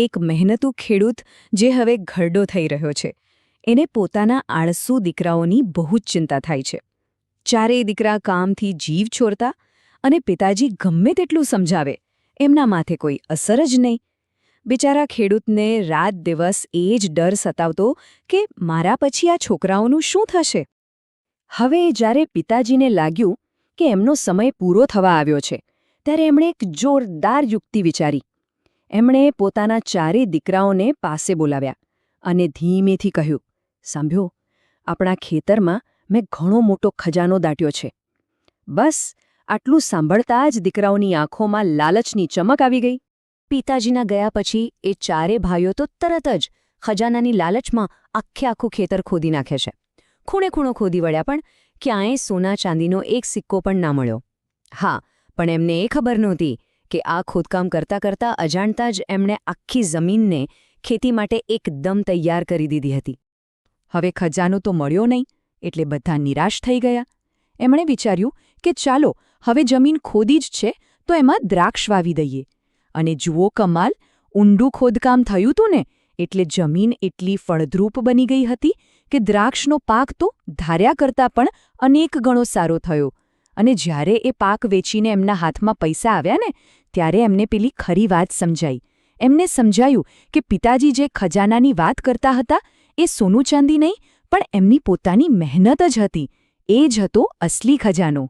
એક મહેનતુ ખેડૂત જે હવે ઘરડો થઈ રહ્યો છે એને પોતાના આળસુ દીકરાઓની બહુ જ ચિંતા થાય છે. ચારેય દીકરા કામથી જીવ છોડતા અને પિતાજી ગમે તેટલું સમજાવે એમના માથે કોઈ અસર જ નહીં. બિચારા ખેડૂતને રાત દિવસ એ જ ડર સતાવતો કે મારા પછી આ છોકરાઓનું શું થશે. હવે જ્યારે પિતાજીને લાગ્યું કે એમનો સમય પૂરો થવા આવ્યો છે ત્યારે એમણે એક જોરદાર યુક્તિ વિચારી. એમણે પોતાના ચારેય દીકરાઓને પાસે બોલાવ્યા અને ધીમેથી કહ્યું, સાંભળો, આપણા ખેતરમાં મેં ઘણો મોટો ખજાનો દાટ્યો છે. બસ આટલું સાંભળતા જ દીકરાઓની આંખોમાં લાલચની ચમક આવી ગઈ. પિતાજીના ગયા પછી એ ચારે ભાઈઓ તો તરત જ ખજાનાની લાલચમાં આખું ખેતર ખોદી નાખે છે. ખૂણે ખૂણો ખોદી વળ્યા પણ ક્યાંય સોના ચાંદીનો એક સિક્કો પણ ના મળ્યો. હા, પણ એમને એ ખબર નહોતી કે આ ખોદકામ કરતાં કરતાં અજાણતા જ એમણે આખી જમીનને ખેતી માટે એકદમ તૈયાર કરી દીધી હતી. હવે ખજાનો તો મળ્યો નહીં એટલે બધા નિરાશ થઈ ગયા. એમણે વિચાર્યું કે ચાલો હવે જમીન ખોદી જ છે તો એમાં દ્રાક્ષ વાવી દઈએ. અને જુઓ કમાલ, ઊંડું ખોદકામ થયું હતું ને એટલે જમીન એટલી ફળદ્રુપ બની ગઈ હતી કે દ્રાક્ષનો પાક તો ધાર્યા કરતાં પણ અનેક ગણો સારો થયો. અને જ્યારે એ પાક વેચીને એમના હાથમાં પૈસા આવ્યા ને ત્યારે એમને પેલી ખરી વાત સમજાઈ. એમને સમજાયું કે પિતાજી જે ખજાનાની વાત કરતા હતા એ સોનું ચાંદી નહીં પણ એમની પોતાની મહેનત જ હતી. એ જ હતો અસલી ખજાનો.